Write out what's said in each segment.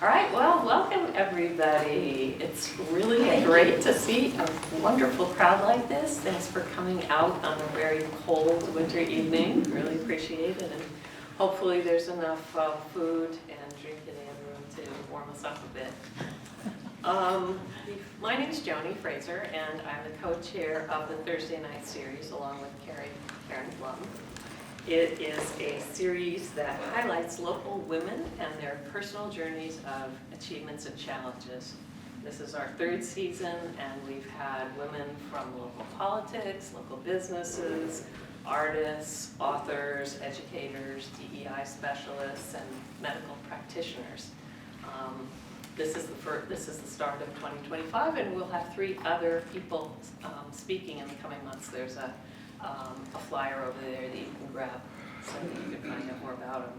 All right, well, welcome everybody. It's really great to see a wonderful crowd like this. Thanks for coming out on a very cold winter evening. Really appreciate it. And hopefully there's enough food and drink in the room to warm us up a bit. My name is Joni Fraser, and I'm the co-chair of the Thursday night series along with Karen Blum. It is a series that highlights local women and their personal journeys of achievements and challenges. This is our third season, and we've had women from local politics, local businesses, artists, authors, educators, DEI specialists, and medical practitioners. This is the start of 2025, and we'll have 3 other people speaking in the coming months. There's a flyer over there that you can grab so that you can find out more about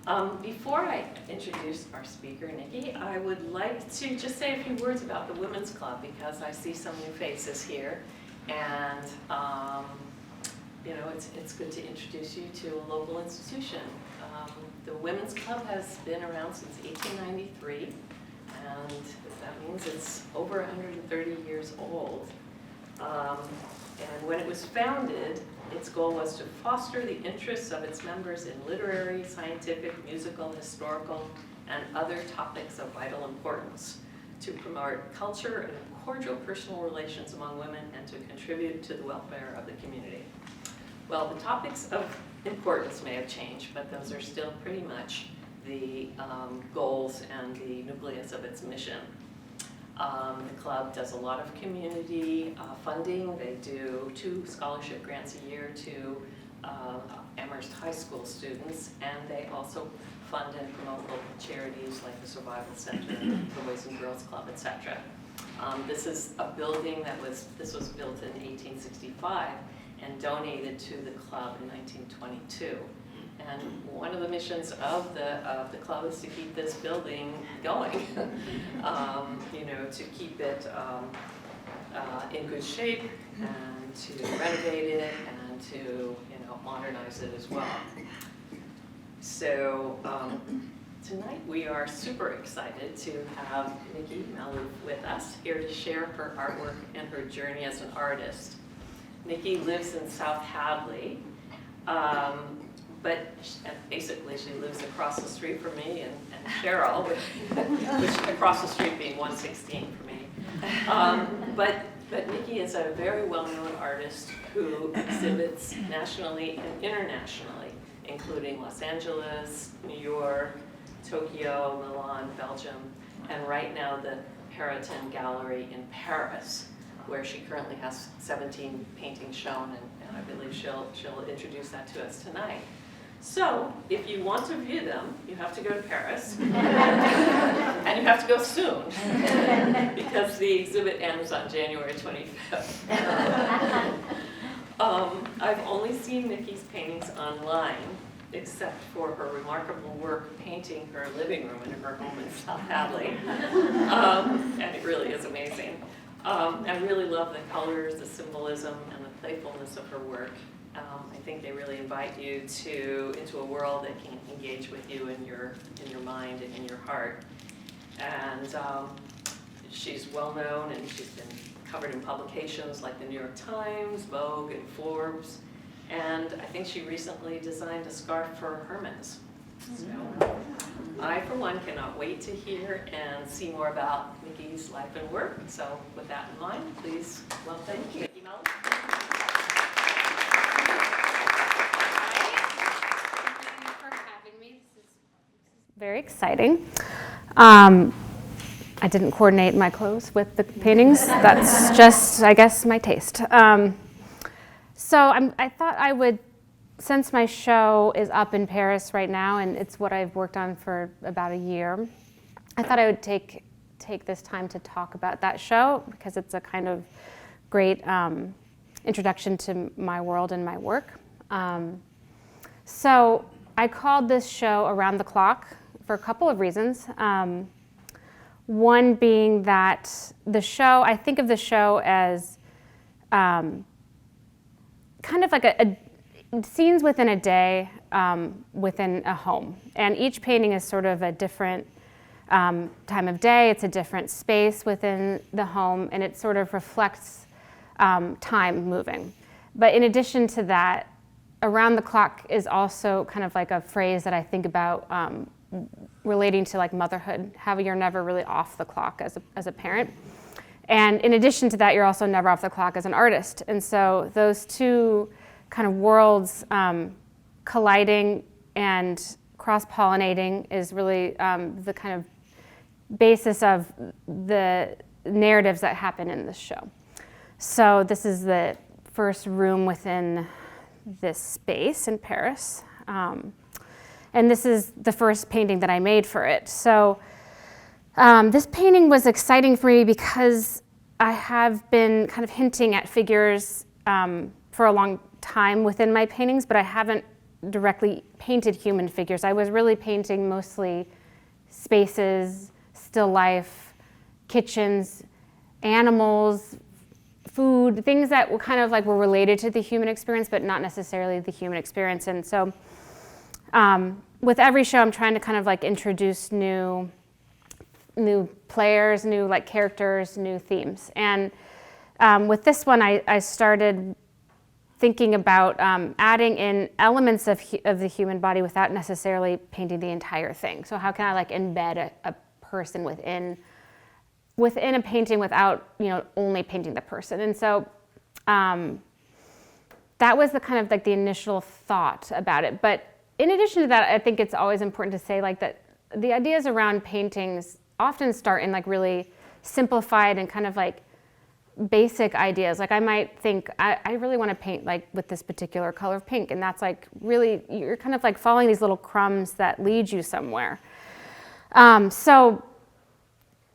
them. Before I introduce our speaker, Nikki, I would like to just say a few words about the Women's Club because I see some new faces here, and you know, it's good to introduce you to a local institution. The Women's Club has been around since 1893, and that means it's over 130 years old. And when it was founded, its goal was to foster the interests of its members in literary, scientific, musical, historical, and other topics of vital importance, to promote culture and cordial personal relations among women, and to contribute to the welfare of the community. Well, the topics of importance may have changed, but those are still pretty much the goals and the nucleus of its mission. The club does a lot of community funding. They do 2 scholarship grants a year to Amherst High School students, and they also fund and promote local charities like the Survival Center, the Boys and Girls Club, etc. This is a building this was built in 1865 and donated to the club in 1922. And one of the missions of the club is to keep this building going, you know, to keep it in good shape and to renovate it and to, you know, modernize it as well. So tonight we are super excited to have Nikki Maloof with us here to share her artwork and her journey as an artist. Nikki lives in South Hadley. But basically she lives across the street from me and Cheryl, which across the street being 116 for me. But Nikki is a very well-known artist who exhibits nationally and internationally, including Los Angeles, New York, Tokyo, Milan, Belgium, and right now the Periton Gallery in Paris, where she currently has 17 paintings shown, and I believe she'll introduce that to us tonight. So, if you want to view them, you have to go to Paris, and you have to go soon, because the exhibit ends on January 25th. I've only seen Nikki's paintings online, except for her remarkable work painting her living room in her home in South Hadley, and it really is amazing. I really love the colors, the symbolism, and the playfulness of her work. I think they really invite you into a world that can engage with you in your mind and in your heart. And she's well known, and she's been covered in publications like the New York Times, Vogue, and Forbes. And I think she recently designed a scarf for Hermes. So I, for one, cannot wait to hear and see more about Nikki's life and work. So with that in mind, please welcome Nikki Maloof. Very exciting. I didn't coordinate my clothes with the paintings. That's just, I guess, my taste. So I thought I would, since my show is up in Paris right now, and it's what I've worked on for about a year, I thought I would take this time to talk about that show because it's a kind of great introduction to my world and my work. So I called this show Around the Clock for a couple of reasons. One being that the show, I think of the show as kind of like a scenes within a day within a home. And each painting is sort of a different time of day, it's a different space within the home, and it sort of reflects time moving. But in addition to that, around the clock is also kind of like a phrase that I think about relating to like motherhood, how you're never really off the clock as a parent. And in addition to that, you're also never off the clock as an artist. And so those two kind of worlds colliding and cross-pollinating is really the kind of basis of the narratives that happen in this show. So this is the first room within this space in Paris. And this is the first painting that I made for it. So this painting was exciting for me because I have been kind of hinting at figures for a long time within my paintings, but I haven't directly painted human figures. I was really painting mostly spaces, still life, kitchens, animals, food, things that were kind of like were related to the human experience, but not necessarily the human experience. And so with every show, I'm trying to kind of like introduce new players, new like characters, new themes. And with this one, I started thinking about adding in elements of the human body without necessarily painting the entire thing. So how can I like embed a person within a painting without, only painting the person? And so that was the kind of like the initial thought about it. But in addition to that, I think it's always important to say like that the ideas around paintings often start in like really simplified and kind of like basic ideas. Like I might think, I really want to paint like with this particular color of pink. And that's like really, you're kind of like following these little crumbs that lead you somewhere. So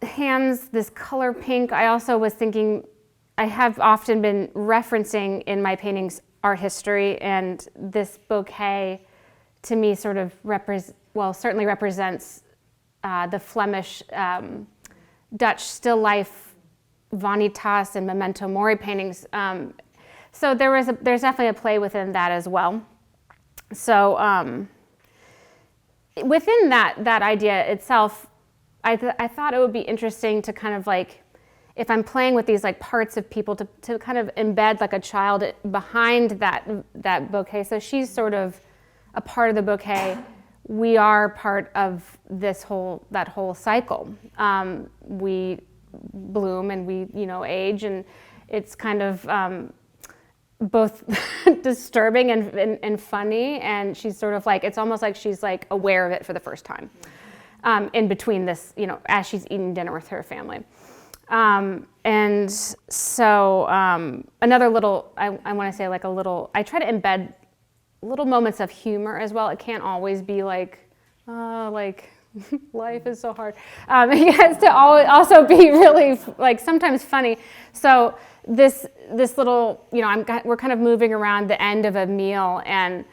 hands, this color pink, I also was thinking, I have often been referencing in my paintings art history, and this bouquet to me sort of certainly represents the Flemish Dutch still life Vanitas and Memento Mori paintings. So there's definitely a play within that as well. So within that idea itself, I thought it would be interesting to kind of like, if I'm playing with these like parts of people, to kind of embed like a child behind that bouquet. So she's sort of a part of the bouquet. We are part of that whole cycle. We bloom and we age, and it's kind of both disturbing and funny, and she's sort of like, it's almost like she's like aware of it for the first time in between this, as she's eating dinner with her family. And so another little, I want to say like I try to embed little moments of humor as well. It can't always be like life is so hard. It has to also be really like sometimes funny. So this little, we're kind of moving around the end of a meal, and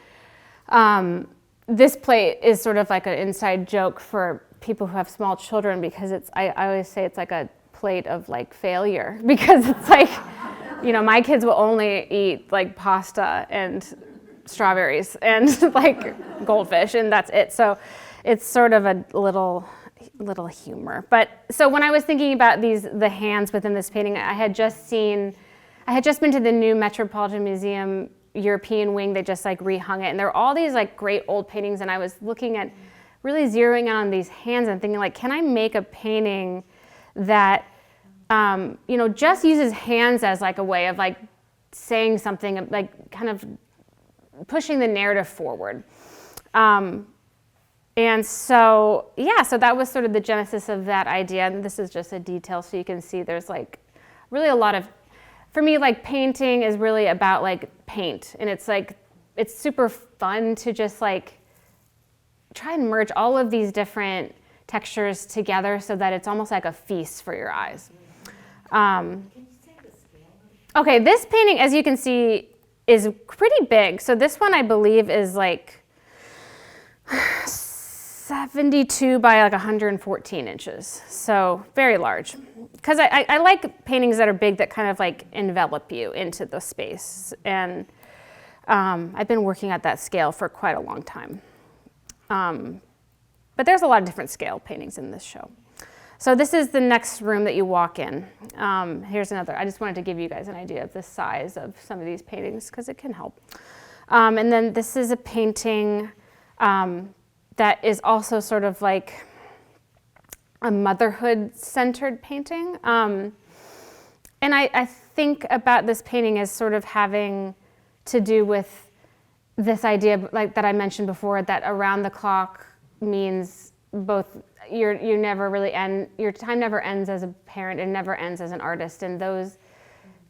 this plate is sort of like an inside joke for people who have small children, because I always say it's like a plate of like failure, because it's like, my kids will only eat like pasta and strawberries and like goldfish, and that's it. So it's sort of a little humor. But so when I was thinking about the hands within this painting, I had just been to the new Metropolitan Museum European wing. They just like rehung it, and there are all these like great old paintings, and I was looking at really zeroing in on these hands and thinking like, can I make a painting that just uses hands as like a way of like saying something, like kind of pushing the narrative forward. And so that was sort of the genesis of that idea. And this is just a detail, so you can see there's like really a lot of, for me, like painting is really about like paint. And it's like, it's super fun to just like try and merge all of these different textures together so that it's almost like a feast for your eyes. Can you say the scale? Okay, this painting, as you can see, is pretty big. So this one, I believe, is like 72 by like 114 inches. So very large. Because I like paintings that are big, that kind of like envelop you into the space. And I've been working at that scale for quite a long time. But But there's a lot of different scale paintings in this show. So this is the next room that you walk in. Here's another. I just wanted to give you guys an idea of the size of some of these paintings because it can help. And then this is a painting that is also sort of like a motherhood-centered painting. And I think about this painting as sort of having to do with this idea, like that I mentioned before, that around the clock means both. You never really end. Your time never ends as a parent and never ends as an artist, and those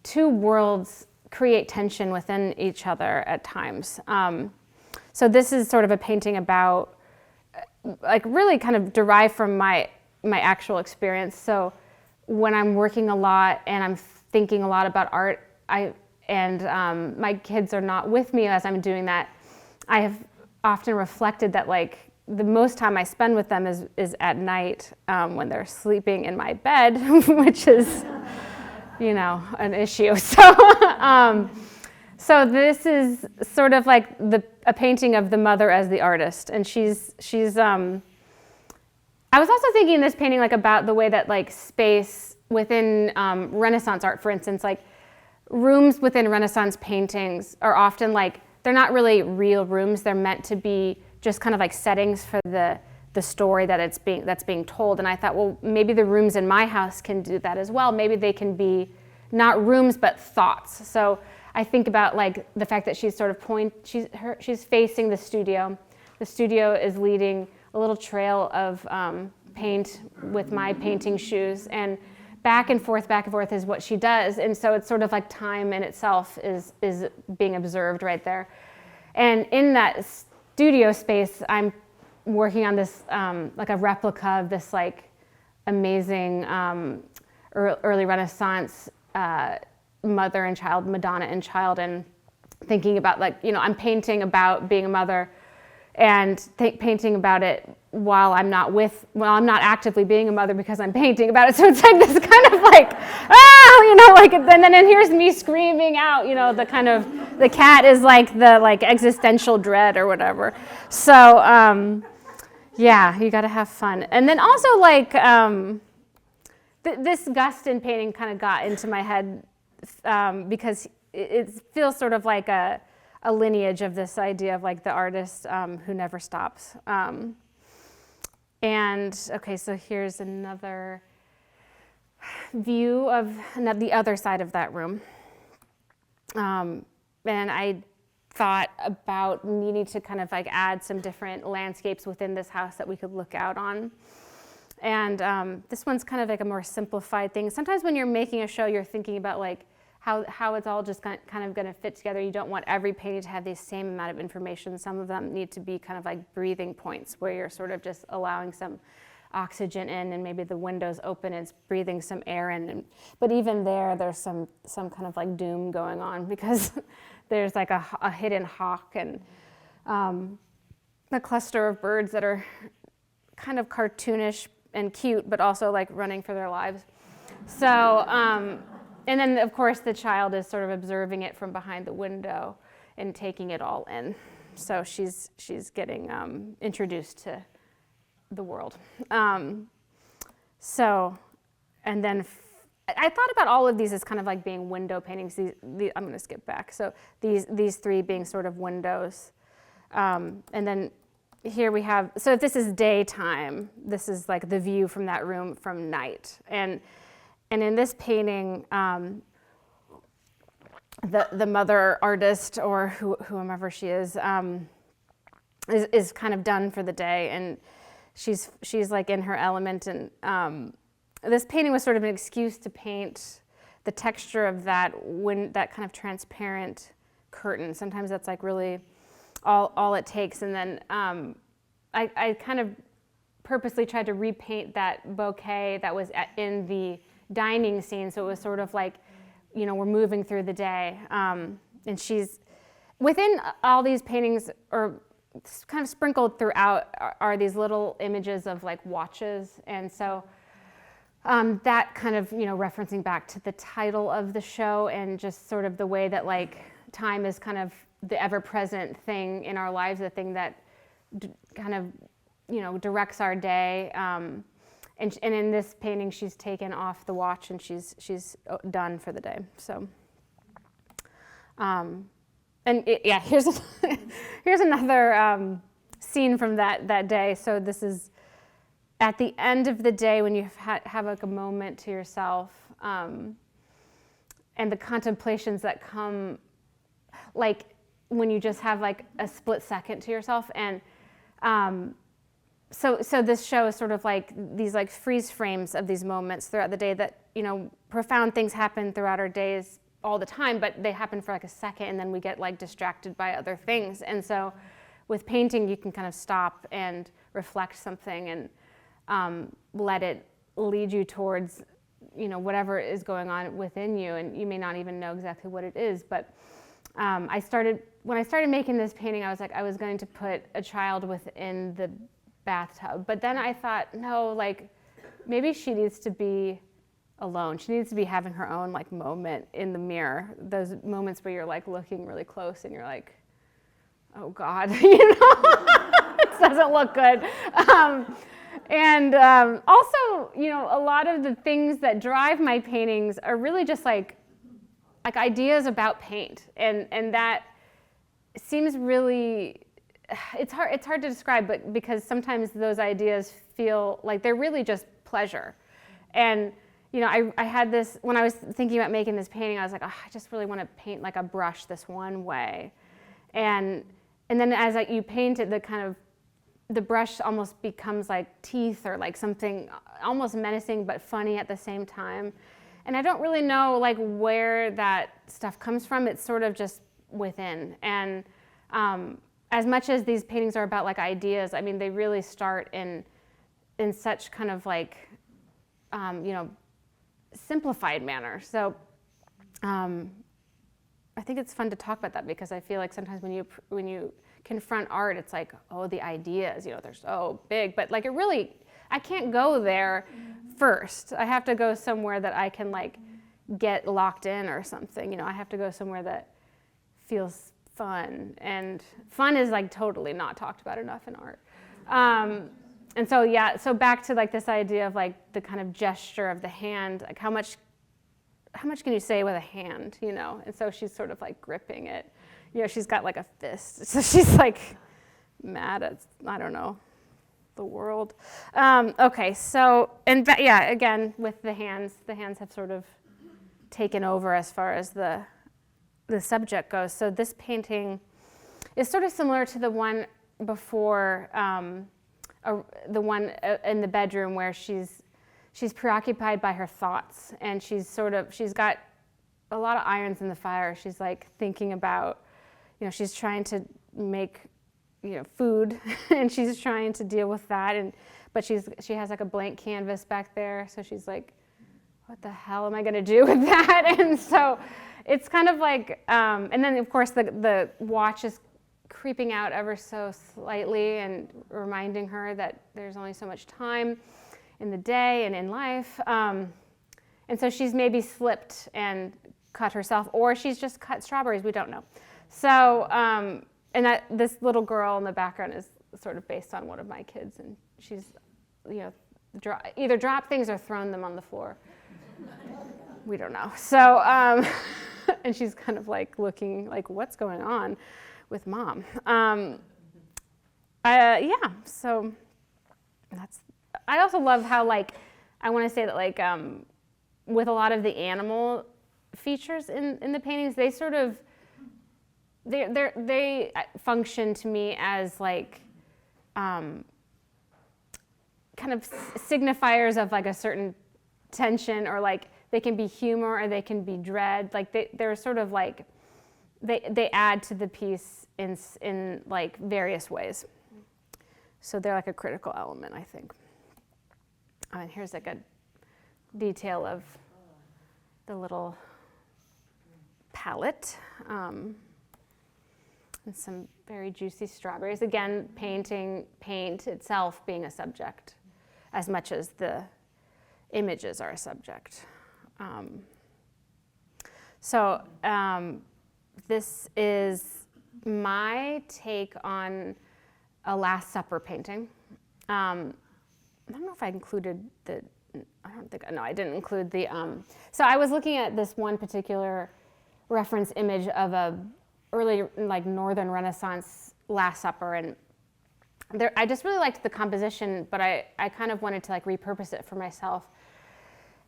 two worlds create tension within each other at times. So this is sort of a painting about, like, really kind of derived from my actual experience. So when I'm working a lot and I'm thinking a lot about art, my kids are not with me as I'm doing that, I have often reflected that, like, the most time I spend with them is at night when they're sleeping in my bed, which is, an issue. So this is sort of like a painting of the mother as the artist, and she's. I was also thinking in this painting like about the way that like space within Renaissance art, for instance, like rooms within Renaissance paintings are often like they're not really real rooms. They're meant to be just kind of like settings for the story that's being told. And I thought, well, maybe the rooms in my house can do that as well. Maybe they can be not rooms but thoughts. So I think about like the fact that she's sort of she's facing the studio. The studio is leading a little trail of paint with my painting shoes, and back and forth is what she does. And so it's sort of like time in itself is being observed right there. And in that studio space, I'm working on this like a replica of this like amazing early Renaissance mother and child, Madonna and child, and thinking about like, I'm painting about being a mother and painting about it while I'm not actively being a mother because I'm painting about it. So it's like this kind of like, and then here's me screaming out, the kind of, the cat is like the like existential dread or whatever. So, yeah, you got to have fun. And then also like, this Guston painting kind of got into my head because it feels sort of like a lineage of this idea of like the artist who never stops. And okay, so here's another view of the other side of that room. And I thought about needing to kind of like add some different landscapes within this house that we could look out on. And this one's kind of like a more simplified thing. Sometimes when you're making a show, you're thinking about like how it's all just kind of going to fit together. You don't want every painting to have the same amount of information. Some of them need to be kind of like breathing points where you're sort of just allowing some oxygen in, and maybe the window's open and it's breathing some air in. But even there's some kind of like doom going on because there's like a hidden hawk and a cluster of birds that are kind of cartoonish and cute, but also like running for their lives. So, and then of course the child is sort of observing it from behind the window and taking it all in. So she's getting introduced to the world. So, and then I thought about all of these as kind of like being window paintings. I'm going to skip back. So these three being sort of windows. And then here we have, so if this is daytime, this is like the view from that room from night. And in this painting, the mother artist or whomever she is kind of done for the day, and she's like in her element. And this painting was sort of an excuse to paint the texture of that kind of transparent curtain. Sometimes that's like really all it takes. And then I kind of purposely tried to repaint that bouquet that was in the dining scene, so it was sort of like, we're moving through the day. And she's, within all these paintings, or kind of sprinkled throughout, are these little images of like watches. And so that kind of, referencing back to the title of the show and just sort of the way that like time is kind of the ever-present thing in our lives, the thing that kind of directs our day. And in this painting, she's taken off the watch and she's done for the day. So, here's another scene from that day. So this is at the end of the day when you have like a moment to yourself, and the contemplations that come, like when you just have like a split second to yourself. And so this show is sort of like these like freeze frames of these moments throughout the day that, profound things happen throughout our days all the time, but they happen for like a second and then we get like distracted by other things. And so with painting, you can kind of stop and reflect something and let it lead you towards, whatever is going on within you. And you may not even know exactly what it is, but when I started making this painting, I was like, I was going to put a child within the bathtub. But then I thought, no, like maybe she needs to be alone. She needs to be having her own like moment in the mirror. Those moments where you're like looking really close and you're like, oh God, it doesn't look good. Also, a lot of the things that drive my paintings are really just like ideas about paint, and that seems really, it's hard to describe, but because sometimes those ideas feel like they're really just pleasure. And I had this, when I was thinking about making this painting, I was like, oh, I just really want to paint like a brush this one way. And then as you paint it, the brush almost becomes like teeth or like something almost menacing but funny at the same time. And I don't really know like where that stuff comes from. It's sort of just within. And as much as these paintings are about like ideas, I mean, they really start in such kind of like, simplified manner. So I think it's fun to talk about that because I feel like sometimes when you confront art, it's like, oh, the ideas, they're so big, but like I can't go there first. I have to go somewhere that I can like get locked in or something. I have to go somewhere that feels fun, and fun is like totally not talked about enough in art. And so back to like this idea of like the kind of gesture of the hand, like how much can you say with a hand, And so she's sort of like gripping it. She's got like a fist. So she's like mad at, I don't know, the world. Okay, so, again, with the hands have sort of taken over as far as the subject goes. So this painting is sort of similar to the one before, the one in the bedroom where she's preoccupied by her thoughts, and she's got a lot of irons in the fire. She's like thinking about, she's trying to make, food, and she's trying to deal with that, but she has like a blank canvas back there, so she's like, what the hell am I going to do with that? And so it's kind of like, and then of course the watch is creeping out ever so slightly and reminding her that there's only so much time in the day and in life. And so she's maybe slipped and cut herself, or she's just cut strawberries, we don't know. So, and this little girl in the background is sort of based on one of my kids, and she's, either dropped things or thrown them on the floor. We don't know. So, and she's kind of like looking like, what's going on with mom? So I also love how I want to say that with a lot of the animal features in the paintings, they sort of, they function to me as kind of signifiers of a certain tension, or they can be humor or they can be dread. They're sort of they add to the piece in various ways. So they're a critical element, I think. And here's a detail of the little palette, and some very juicy strawberries. Again, paint itself being a subject as much as the images are a subject. This is my take on a Last Supper painting. I don't know if I included I didn't include the, so I was looking at this one particular reference image of a early like Northern Renaissance Last Supper, and I just really liked the composition, but I kind of wanted to like repurpose it for myself.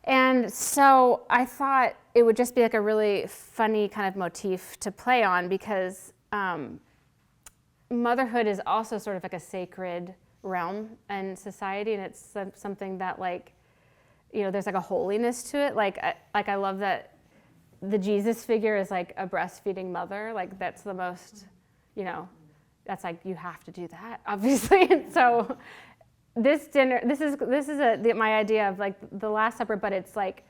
And so I thought it would just be like a really funny kind of motif to play on, because motherhood is also sort of like a sacred realm in society, and it's something that like, there's like a holiness to it. Like I love that the Jesus figure is like a breastfeeding mother. Like that's the most, that's like, you have to do that, obviously. And so this dinner, this is my idea of like the Last Supper, but it's like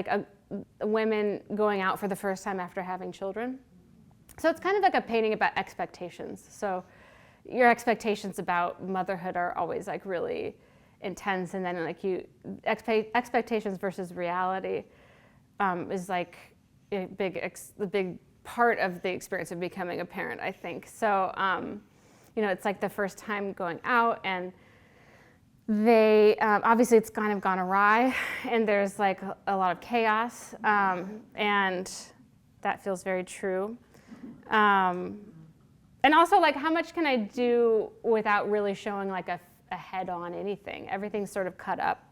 a women going out for the first time after having children. So it's kind of like a painting about expectations. So your expectations about motherhood are always like really intense, and then like expectations versus reality is like a big part of the experience of becoming a parent, I think. So it's like the first time going out, and they obviously it's kind of gone awry, and there's like a lot of chaos, and that feels very true. And also, like, how much can I do without really showing like a head on anything? Everything's sort of cut up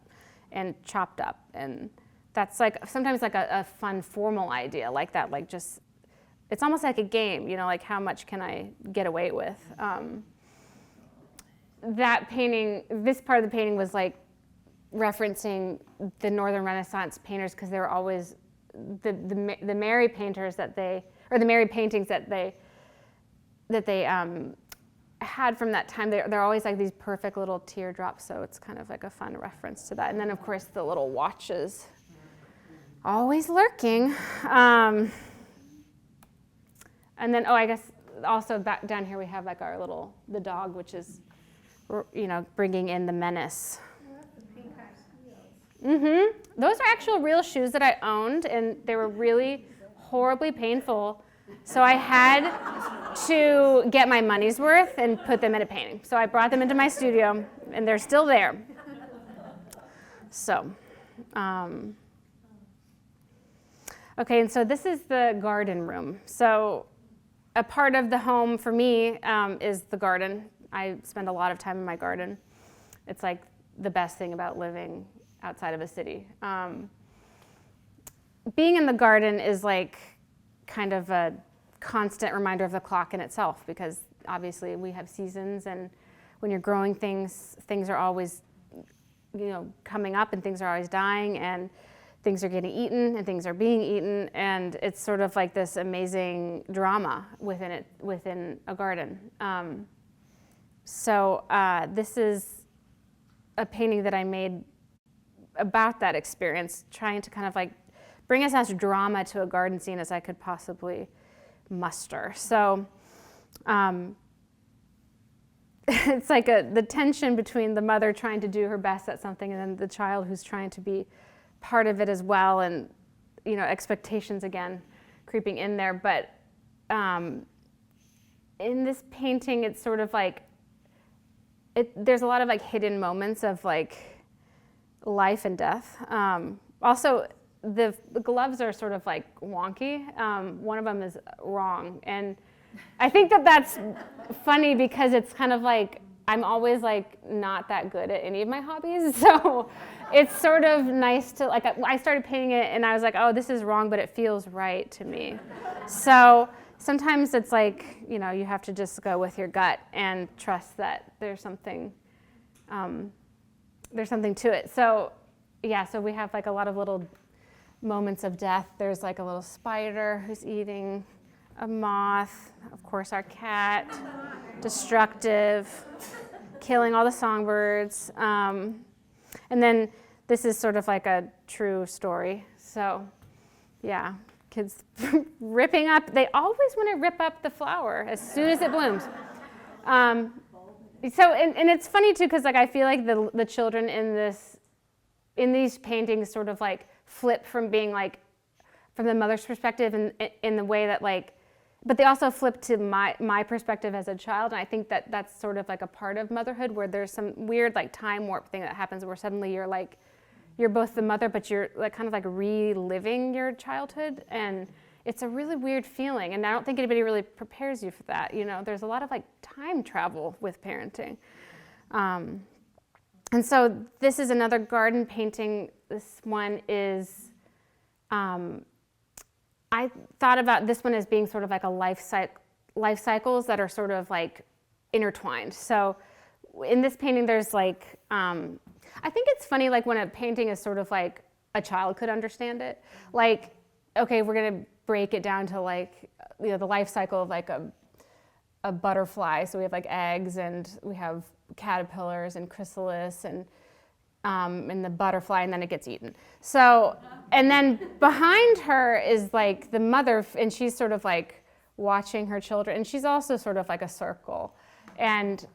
and chopped up, and that's like sometimes like a fun formal idea like that. Like just, it's almost like a game, like how much can I get away with? That painting, this part of the painting was like referencing the Northern Renaissance painters, because they were always the Mary painters the Mary paintings that they had from that time. They're always like these perfect little teardrops, so it's kind of like a fun reference to that. And then of course the little watches, always lurking. And then, I guess also back down here we have like the dog, which is, bringing in the menace. Mm-hmm. Those are actual real shoes that I owned, and they were really horribly painful. So I had to get my money's worth and put them in a painting. So I brought them into my studio, and they're still there. So, okay, and so this is the garden room. So a part of the home for me is the garden. I spend a lot of time in my garden. It's like the best thing about living outside of a city. Being in the garden is like kind of a constant reminder of the clock in itself, because obviously we have seasons, and when you're growing things are always, coming up, and things are always dying, and things are getting eaten, and things are being eaten, and it's sort of like this amazing drama within a garden. So this is a painting that I made about that experience, trying to kind of like bring as much drama to a garden scene as I could possibly muster. So it's like the tension between the mother trying to do her best at something, and then the child who's trying to be part of it as well, and expectations again creeping in there. But in this painting, it's sort of like there's a lot of like hidden moments of like life and death. Also, the gloves are sort of like wonky. One of them is wrong, and I think that's funny, because it's kind of like I'm always like not that good at any of my hobbies, so it's sort of nice to like, I started painting it and I was like, oh, this is wrong, but it feels right to me. So sometimes it's like, you have to just go with your gut and trust that there's something to it. So yeah, so we have like a lot of little moments of death. There's like a little spider who's eating a moth, of course our cat, destructive, killing all the songbirds. And then this is sort of like a true story. So yeah, kids ripping up, they always want to rip up the flower as soon as it blooms. So, and it's funny too, because like I feel like the children in these paintings sort of like flip from being like, from the mother's perspective, in the way that like but they also flip to my perspective as a child, and I think that that's sort of like a part of motherhood where there's some weird like time warp thing that happens where suddenly you're both the mother, but you're like kind of like reliving your childhood, and it's a really weird feeling, and I don't think anybody really prepares you for that. You know, there's a lot of like time travel with parenting. And so this is another garden painting. This one is, I thought about this one as being sort of like a life cycles that are sort of like intertwined. So in this painting, there's like, I think it's funny, like when a painting is sort of like a child could understand it. Like, okay, we're gonna break it down to like, you know, the life cycle of like a butterfly. So we have like eggs, and we have caterpillars and chrysalis and the butterfly, and then it gets eaten. So, and then behind her is like the mother, and she's sort of like watching her children, and she's also sort of like a circle, and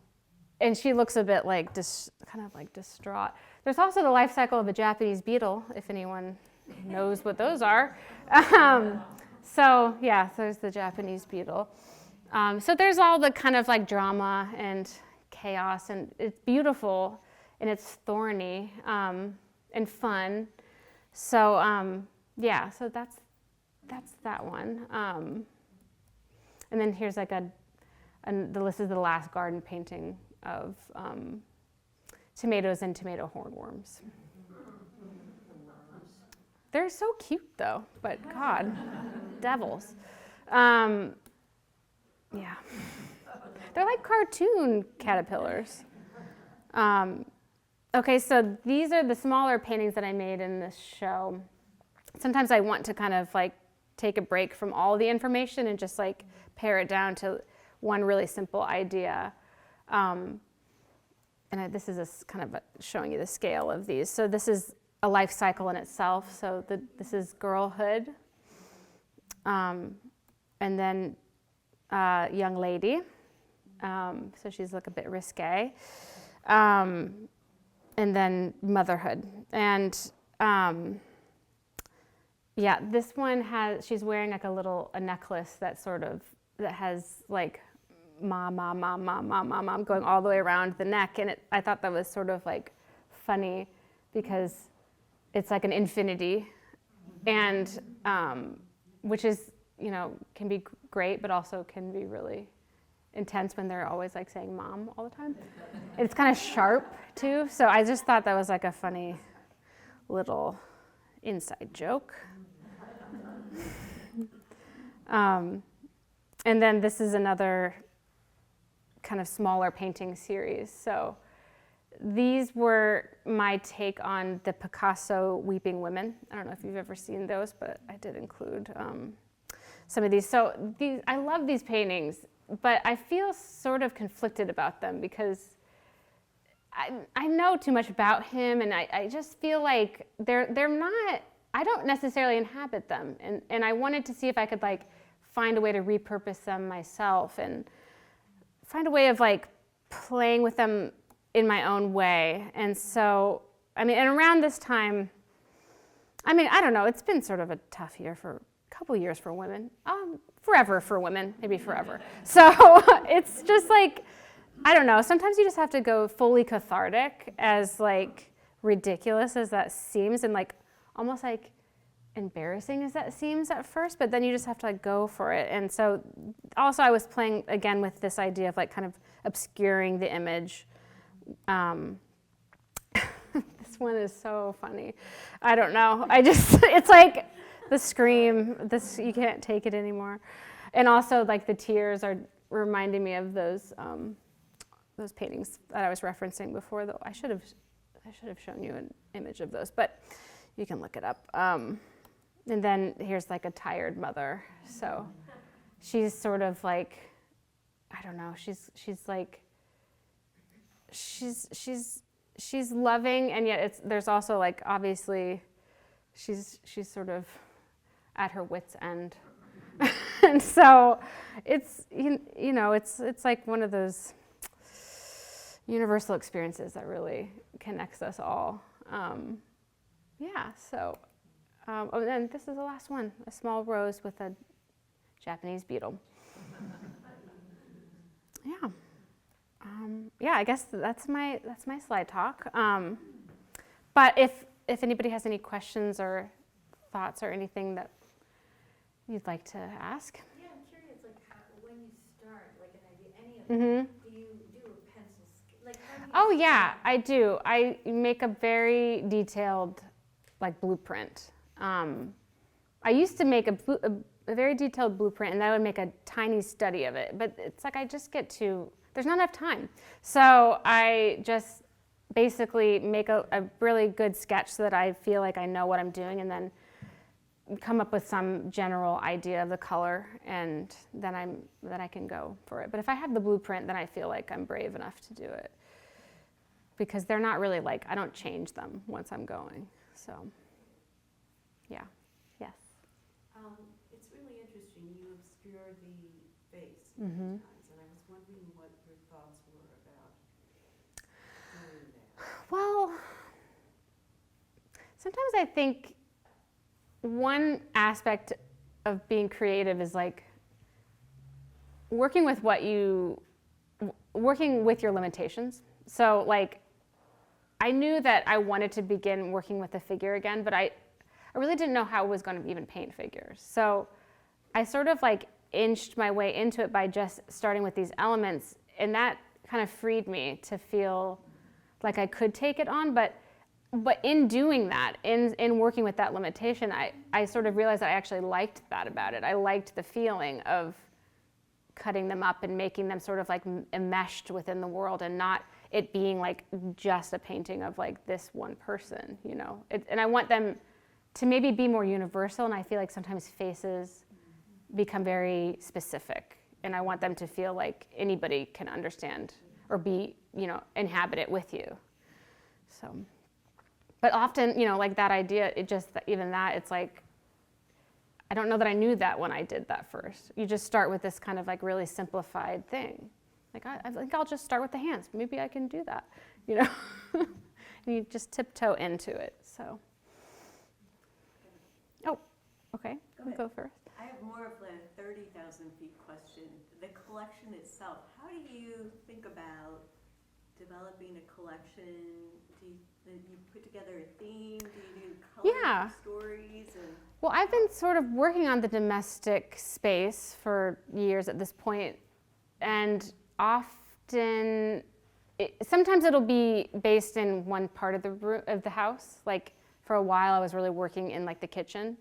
she looks a bit like kind of like distraught. There's also the life cycle of a Japanese beetle, if anyone knows what those are. So yeah, there's the Japanese beetle. So there's all the kind of like drama and chaos, and it's beautiful, and it's thorny and fun. So yeah, so that's that one. And then here's like this is the last garden painting of tomatoes and tomato hornworms. They're so cute though, but God, devils. Yeah. They're like cartoon caterpillars. Okay, so these are the smaller paintings that I made in this show. Sometimes I want to kind of like take a break from all the information and just like pare it down to one really simple idea. This is kind of showing you the scale of these. So this is a life cycle in itself. So this is girlhood, and then young lady. So she's like a bit risque, and then motherhood. And yeah, this one she's wearing like a necklace that has like mom going all the way around the neck. And I thought that was sort of like funny because it's like an infinity, and which is, you know, can be great, but also can be really intense when they're always like saying mom all the time. It's kind of sharp too, so I just thought that was like a funny little inside joke. And then this is another kind of smaller painting series. So these were my take on the Picasso Weeping Women. I don't know if you've ever seen those, but I did include some of these. So I love these paintings, but I feel sort of conflicted about them because I know too much about him, and I just feel like they're not, I don't necessarily inhabit them. And I wanted to see if I could like find a way to repurpose them myself and find a way of like playing with them in my own way. And so, and around this time, I don't know, it's been sort of a tough year for a couple years for women, forever for women, maybe forever. So it's just like, I don't know, sometimes you just have to go fully cathartic, as like ridiculous as that seems, and like almost like embarrassing as that seems at first, but then you just have to like go for it. And so also I was playing again with this idea of like kind of obscuring the image. This one is so funny. I don't know. It's like the scream, you can't take it anymore. And also like the tears are reminding me of those paintings that I was referencing before, though I should have shown you an image of those, but you can look it up. And then here's like a tired mother. So she's sort of like, I don't know, she's loving, and yet there's also like, obviously she's sort of at her wit's end. And so it's, you know, it's like one of those universal experiences that really connects us all. Yeah, so, and then this is the last one, a small rose with a Japanese beetle. Yeah. Yeah, I guess that's my slide talk. But if anybody has any questions or thoughts or anything that you'd like to ask. Yeah, I'm curious, like when you start, like an idea, any of Mm-hmm. it, do you do a pencil sketch? Like how do you Oh yeah, start? I do. I make a very detailed, like blueprint. I used to make a very detailed blueprint, and then I would make a tiny study of it. But it's like there's not enough time. So I just basically make a really good sketch so that I feel like I know what I'm doing, and then come up with some general idea of the color, and then I can go for it. But if I have the blueprint, then I feel like I'm brave enough to do it, because they're not really I don't change them once I'm going. So, yeah, yes. It's really interesting. You obscure the face Mm-hmm. many times, and I was wondering what your thoughts were about doing that. Well, sometimes I think one aspect of being creative is working with your limitations. So I knew that I wanted to begin working with a figure again, but I really didn't know how I was going to even paint figures. So I sort of inched my way into it by just starting with these elements, and that kind of freed me to feel like I could take it on. But in doing that, in working with that limitation, I sort of realized that I actually liked that about it. I liked the feeling of cutting them up and making them sort of enmeshed within the world, and not it being just a painting of this one person, you know. And I want them to maybe be more universal, and I feel like sometimes faces become very specific, and I want them to feel like anybody can understand or inhabit it with you. So, but often, that idea, it's I don't know that I knew that when I did that first. You just start with this kind of really simplified thing. I think I'll just start with the hands. Maybe I can do that, and you just tiptoe into it, so. Oh, okay, go first. I have more of a 30,000 feet question. The collection itself, how do you think about developing a collection? Do you put together a theme? Do you do color stories? Well, I've been sort of working on the domestic space for years at this point, and often, sometimes it'll be based in one part of the house. For a while, I was really working in the kitchen.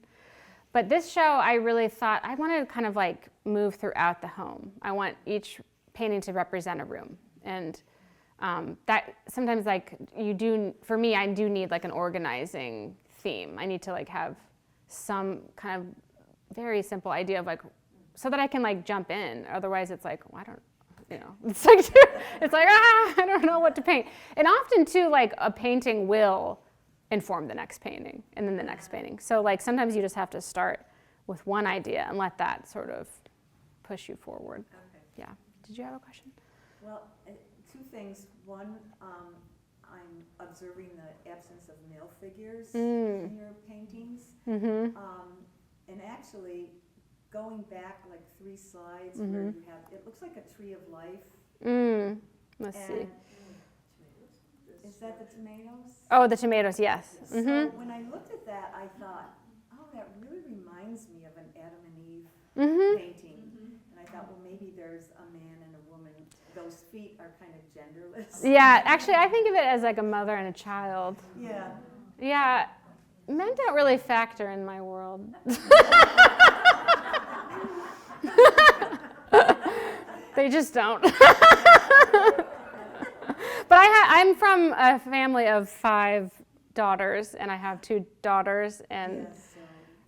But this show, I really thought I wanted to kind of move throughout the home. I want each painting to represent a room, and that sometimes for me, I do need an organizing theme. I need to have some kind of very simple idea of so that I can jump in. Otherwise, it's well, I don't, it's I don't know what to paint. And often too, a painting will inform the next painting and then the next painting. So sometimes you just have to start with one idea and let that sort of push you forward. Okay. Yeah. Did you have a question? Well, two things. One, I'm observing the absence of male figures in your paintings. Mm-hmm. And actually, going back 3 slides where you have, it looks like a tree of life. Let's see. Is that the tomatoes? Oh, the tomatoes, yes. So Mm-hmm. when I looked at that, I thought, oh, that really reminds me of an Adam and Eve Mm-hmm. painting. And I thought, well, maybe there's a man and a woman. Those feet are kind of genderless. Yeah, actually, I think of it as a mother and a child. Yeah. Yeah, men don't really factor in my world. They just don't. But I'm from a family of 5 daughters, and I have 2 daughters, and Yes, so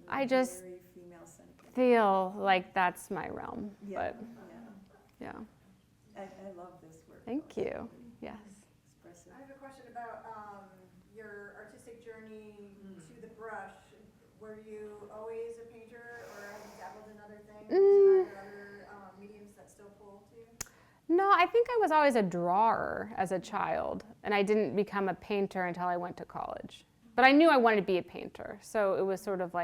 I just very female-centric. feel like that's my realm. Yeah, But yeah, I love this work. thank you. Yes. Expressive. I have a question about your artistic journey to the brush. Were you always a painter, or have you dabbled in other things? Are there other mediums that still pull to you? No, I think I was always a drawer as a child, and I didn't become a painter until I went to college. But I knew I wanted to be a painter, so it was sort of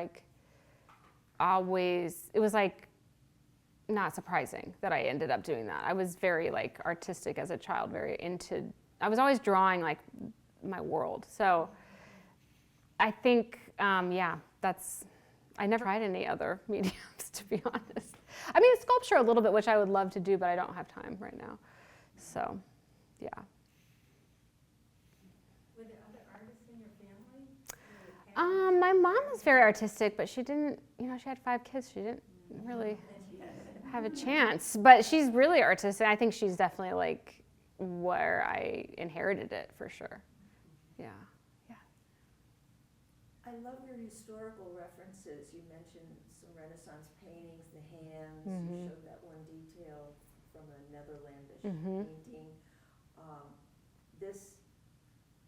always, it was not surprising that I ended up doing that. I was very like artistic as a child, I was always drawing like my world. So I think, I never tried any other mediums, to be honest. I mean, sculpture a little bit, which I would love to do, but I don't have time right now. So, yeah. Were there other artists in your family? My mom was very artistic, but she didn't, she had 5 kids. She didn't really have a chance. But she's really artistic. I think she's definitely like where I inherited it for sure. Yeah. I love your historical references. You mentioned some Renaissance paintings, the hands. You showed that one detail from a Netherlandish painting. This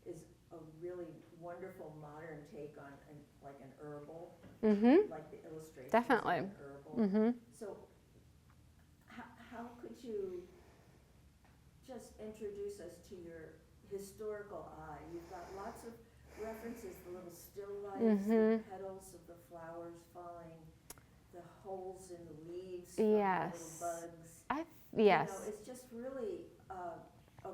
is a really wonderful modern take on like an herbal, like the illustrations Definitely. of an herbal. So how could you just introduce us to your historical eye? You've got lots of references, the little still lifes, the petals of the flowers falling, the holes in the leaves from the Yes. little bugs. Yes. It's just really a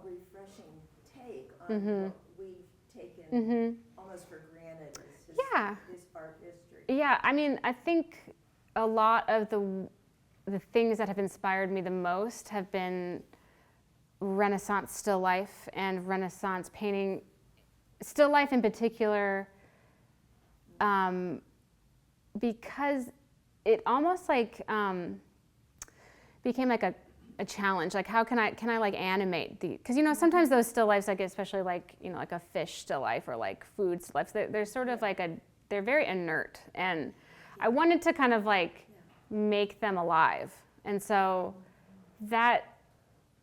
refreshing take on what we've taken almost for granted as his art history. Yeah, I mean, I think a lot of the things that have inspired me the most have been Renaissance still life and Renaissance painting. Still life in particular, because it almost like became like a challenge. Like, how can I like animate because sometimes those still lifes, like especially like like a fish still life or like food still lives, they're sort of like they're very inert, and I wanted to kind of like make them alive, and so that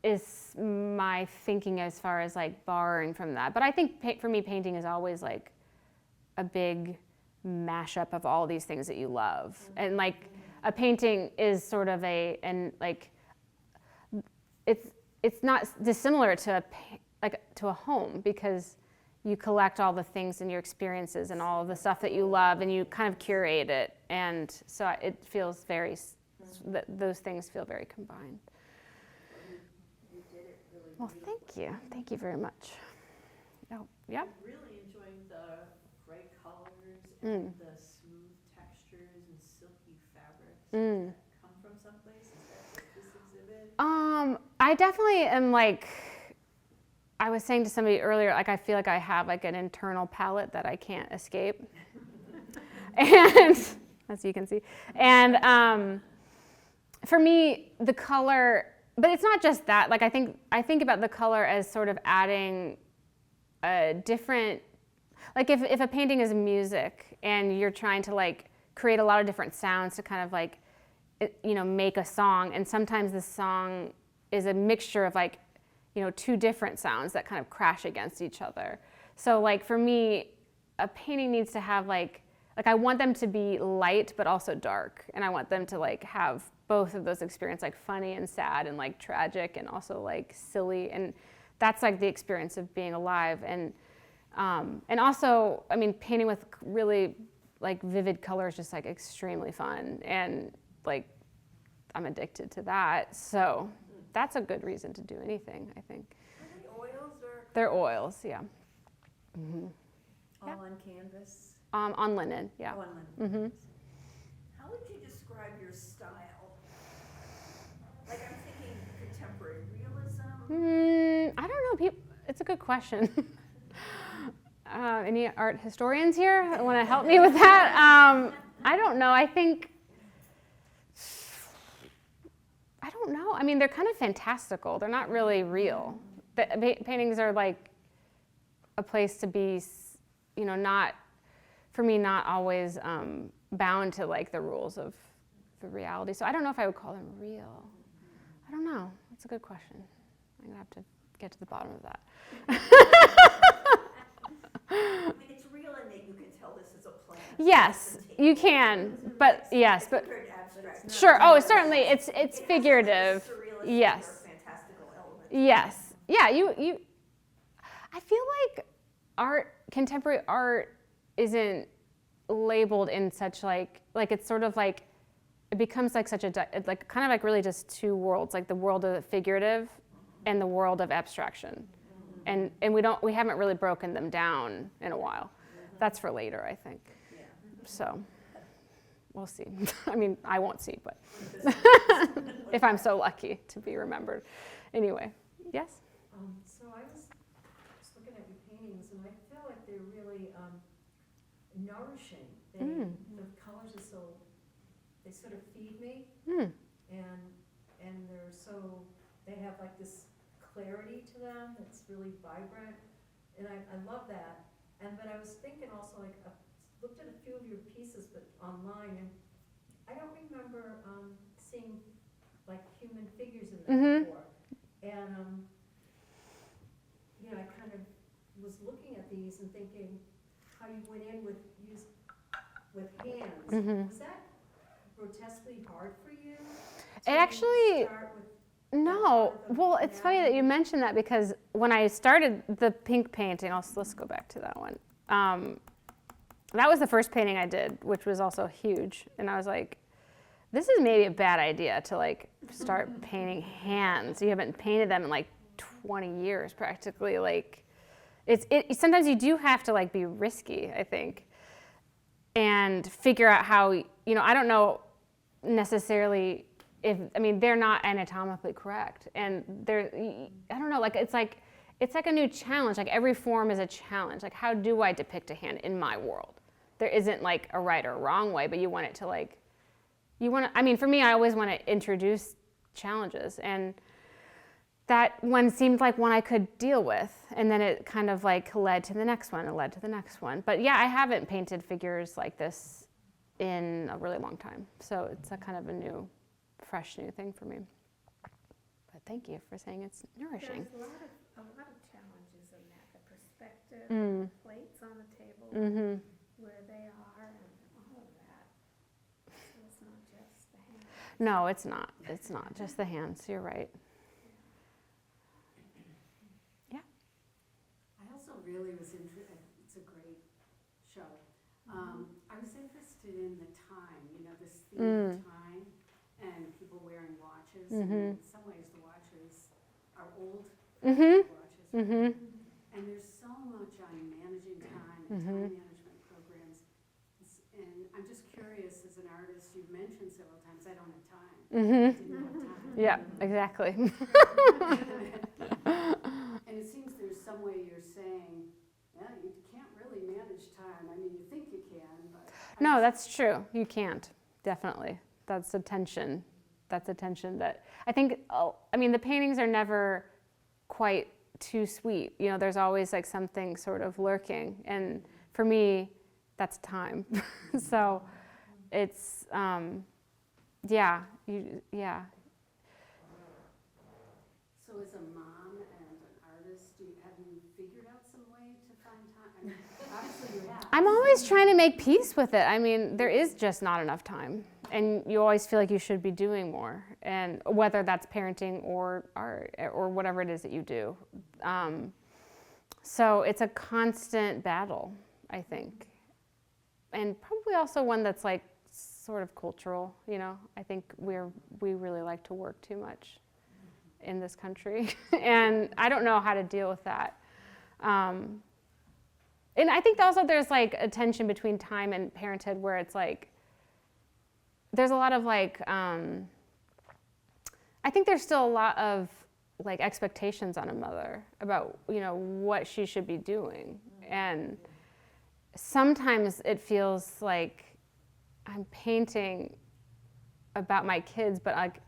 is my thinking as far as like borrowing from that. But I think for me, painting is always like a big mashup of all these things that you love. And like a painting is sort of it's not dissimilar to a home, because you collect all the things and your experiences and all of the stuff that you love, and you kind of curate it. And so it feels those things feel very combined. Well, thank you. Thank you very much. Oh, yeah. I'm really enjoying the bright colors and the smooth textures and silky fabrics. Does that come from someplace? Is that what this exhibit? I definitely am like, I was saying to somebody earlier, like I feel like I have like an internal palette that I can't escape. And as you can see. And for me, the color, but it's not just that. Like I think about the color as sort of adding a different, like if a painting is music and you're trying to like create a lot of different sounds to kind of like, make a song, and sometimes the song is a mixture of like, 2 different sounds that kind of crash against each other. So like for me, a painting needs to have like I want them to be light but also dark, and I want them to like have both of those experiences, like funny and sad and like tragic and also like silly, and that's like the experience of being alive. And also, I mean, painting with really like vivid color is just like extremely fun, and like I'm addicted to that. So that's a good reason to do anything, I think. Are they oils or? They're oils, yeah. All on canvas? On linen, yeah. Oh, on linen. How would you describe your style? Like, I'm thinking contemporary realism. I don't know. It's a good question. Any art historians here want to help me with that? I don't know. I don't know. I mean, they're kind of fantastical. They're not really real. The paintings are like a place to be, not, for me, not always bound to like the rules of the reality. So I don't know if I would call them real. I don't know. That's a good question. I'm going to have to get to the bottom of that. I mean, it's real in that you can tell this is a plant. Yes, you can. But yes, but Very abstract. sure. Oh, certainly it's figurative. Surrealistic Yes. or fantastical elements. Yes. Yeah, you I feel like contemporary art isn't labeled in such like it's sort of like it becomes like such a, like kind of like really just two worlds, like the world of the figurative and the world of abstraction. And we haven't really broken them down in a while. That's for later, I think. So we'll see. I mean, I won't see, but if I'm so lucky to be remembered. Anyway, yes? So I was just looking at your paintings, and I feel like they're really nourishing. The colors are so, they sort of feed me, and they're so, they have like this clarity to them that's really vibrant, and I love that. But I was thinking also, like, I looked at a few of your pieces, but online, and I don't remember seeing like human figures in them before. And you know, I kind of was looking at these and thinking how you went in with hands. Was that grotesquely hard for you? It actually, start with no. Well, it's funny that you mentioned that, because when I started the pink painting, let's go back to that one. That was the first painting I did, which was also huge. And I was like, this is maybe a bad idea to like start painting hands. You haven't painted them in like 20 years practically. Like, sometimes you do have to like be risky, I think, and figure out how, you know, I don't know necessarily they're not anatomically correct, and I don't know, like it's like a new challenge. Like every form is a challenge. Like, how do I depict a hand in my world? There isn't like a right or wrong way, but you want it to like, for me, I always want to introduce challenges, and that one seemed like one I could deal with, and then it kind of like led to the next one, and led to the next one. But yeah, I haven't painted figures like this in a really long time, so it's a kind of a fresh new thing for me. But thank you for saying it's nourishing. There's a lot of challenges in that. The perspective, the plates on the table, where they are, and all of that. So it's not just the hands. No, it's not. It's not just the hands. You're right. Yeah. I also really was interested. It's a great show. I was interested in the time. You know, this theme of time. And people wearing watches. And in some ways, the watches are old watches. And there's so much on managing time and time management programs. And I'm just curious, as an artist, you've mentioned several times, I don't have time. I didn't have time. Yeah, exactly. And it seems there's some way you're saying, yeah, you can't really manage time. I mean, you think you can, but... No, that's true. You can't, definitely. That's a tension. That's a tension that I think, the paintings are never quite too sweet. You know, there's always like something sort of lurking. And for me, that's time. So it's, yeah. So as a mom and an artist, have you figured out some way to find time? I mean, obviously you have. I'm always trying to make peace with it. I mean, there is just not enough time. And you always feel like you should be doing more, and whether that's parenting or art or whatever it is that you do. So it's a constant battle, I think. And probably also one that's like sort of cultural, you know. I think we really like to work too much in this country. And I don't know how to deal with that. And I think also there's like a tension between time and parenthood where it's like, there's a lot of like, I think there's still a lot of like expectations on a mother about, you know, what she should be doing. And sometimes it feels like I'm painting about my kids, but like,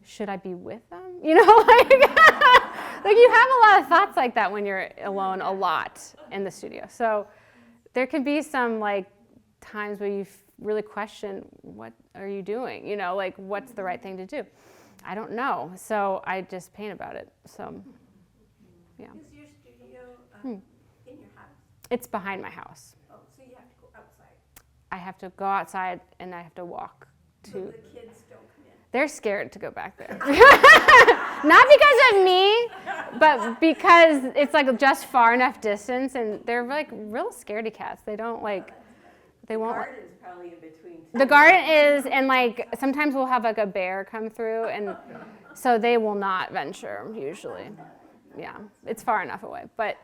should I be with them? You know, like, like you have a lot of thoughts like that when you're alone a lot in the studio. So there can be some like times where you really question, what are you doing? You know, like what's the right thing to do? I don't know. So I just paint about it. So, yeah. Is your studio in your house? It's behind my house. Oh, so you have to go outside. I have to go outside and I have to walk So to. the kids don't come in. They're scared to go back there. Not because of me, but because it's like just far enough distance, and they're like real scaredy cats. They don't like, They won't. Garden's probably in between. The garden is, and like sometimes we'll have like a bear come through, and so they will not venture usually. Yeah, it's far enough away. But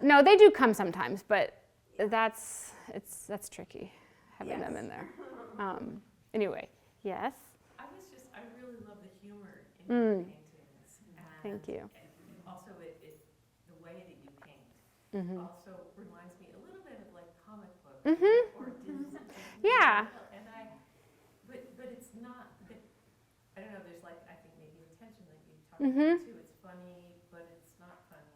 no, they do come sometimes, but that's tricky having them in there. Anyway, yes. I really love the humor in your paintings. Thank you. And also, the way that you paint also reminds me a little bit of like comic books or Disney. Yeah. But it's not. I don't know. There's like I think maybe intention that you talked about too. It's funny, but it's not funny.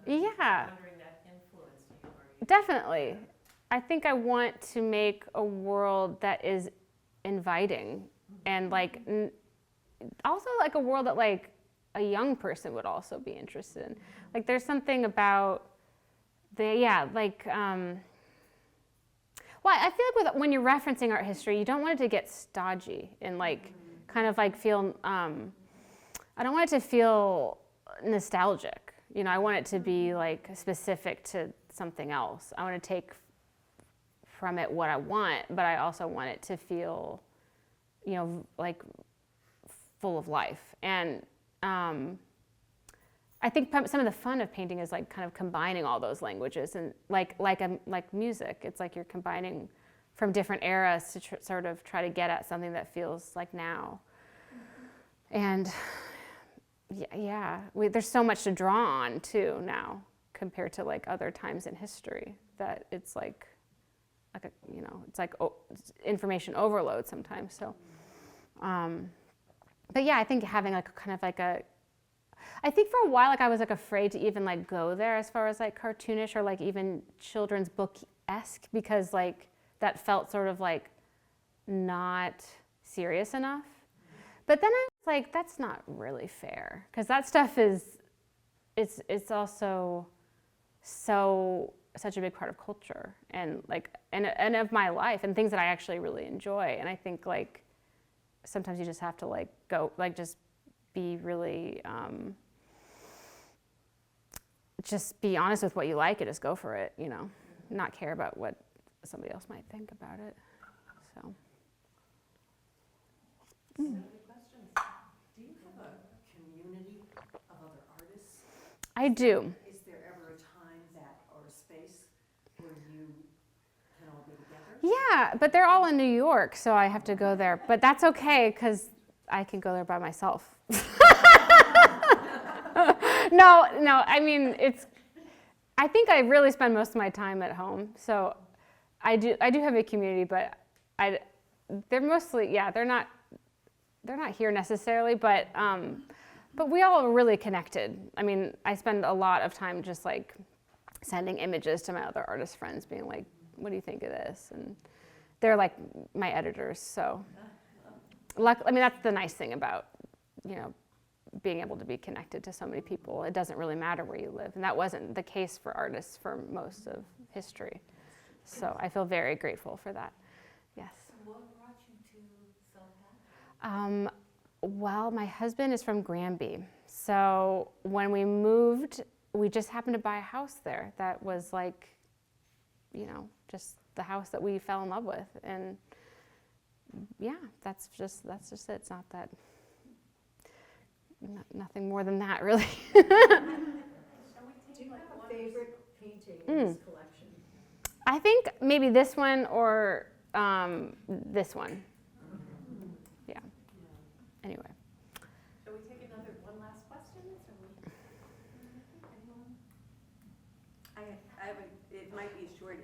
Yeah. I'm wondering that influenced you. Or Definitely. I think I want to make a world that is inviting and like also like a world that like a young person would also be interested in. Like there's something about well, I feel like when you're referencing art history, you don't want it to get stodgy and like kind of like feel I don't want it to feel nostalgic. You know, I want it to be like specific to something else. I want to take from it what I want, but I also want it to feel, you know, like full of life. And I think some of the fun of painting is like kind of combining all those languages and like music. It's like you're combining from different eras to sort of try to get at something that feels like now. And there's so much to draw on too now compared to like other times in history that it's like it's like information overload sometimes. So, but yeah, I think having like kind of like I think for a while like I was like afraid to even like go there as far as like cartoonish or like even children's book-esque because like that felt sort of like not serious enough. But then I was like, that's not really fair because that stuff it's also such a big part of culture and like and of my life and things that I actually really enjoy. And I think like sometimes you just have to like go like just be really just be honest with what you like and just go for it, you know, not care about what somebody else might think about it. So. Questions? Do you have a community of other artists? I do. Is there ever a time or a space where you can all be together? Yeah, but they're all in New York, so I have to go there. But that's okay because I can go there by myself. No, I mean I think I really spend most of my time at home. So I do have a community, but they're mostly they're not here necessarily, but we all are really connected. I mean, I spend a lot of time just like sending images to my other artist friends, being like, "What do you think of this?" And they're like my editors. So, I mean, that's the nice thing about being able to be connected to so many people. It doesn't really matter where you live, and that wasn't the case for artists for most of history. So I feel very grateful for that. Yes. What brought you to South Hadley? Well, my husband is from Granby. So when we moved, we just happened to buy a house there that was like, just the house that we fell in love with. And yeah, that's just it. It's not that, nothing more than that, really. Do you have a favorite painting in this collection? I think maybe this one or this one. Yeah. Anyway. Shall we take one last question? It might be short.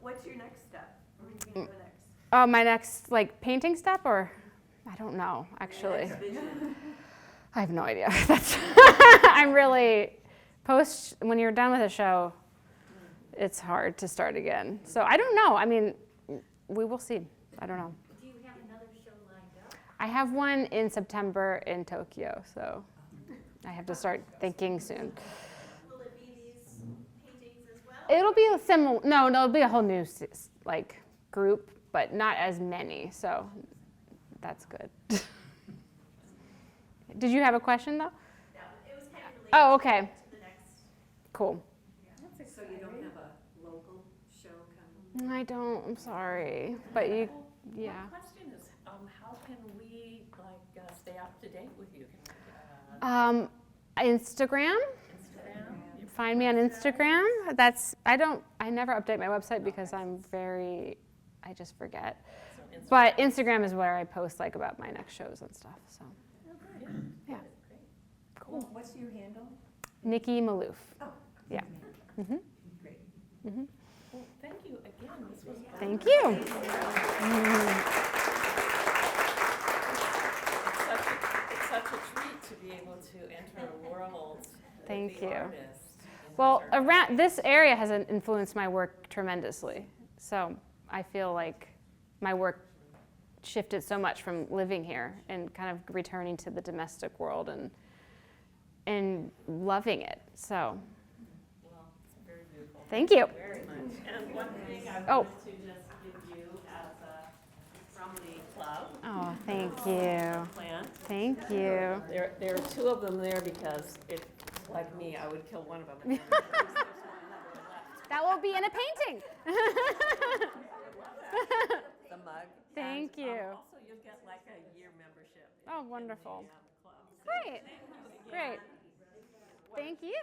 What's your next step? Where are you going to go next? Oh, my next painting step, or I don't know actually. I have no idea. I'm really when you're done with a show, it's hard to start again. So I don't know. I mean, we will see. I don't know. Do you have another show lined up? I have one in September in Tokyo, so I have to start thinking soon. Will it be these paintings as well? It'll be a similar. No, it'll be a whole new group, but not as many. So that's good. Did you have a question though? No, it was kind of related Oh, okay. to the next. Cool. So you don't have a local show coming? I don't, I'm sorry. But you, yeah. My question is, how can we stay up to date with you? Can Instagram. Instagram? Find me on Instagram. I never update my website because I just forget. So Instagram. But Instagram is where I post about my next shows and stuff. So yeah, Great. cool. What's your handle? Nikki Maloof. Oh. Yeah. Mm-hmm. Great. Mm-hmm. Well, thank you again. This was fun. Thank you. It's such a treat to be able to enter a world Thank with the you. artist. Well, around this area has influenced my work tremendously. So I feel like my work shifted so much from living here and kind of returning to the domestic world and loving it. So Well, it's very beautiful. thank you. Very much. And one thing I Oh. wanted to just give you from the club. Oh, thank you. Plant. Thank you. There are two of them there because if, like me, I would kill one of them. And then there's one left. That will be in a painting. The mug. Thank And, you. Also, you'll get a year membership. Oh, wonderful. In the club. So Great. thank you again. Great. Thank you.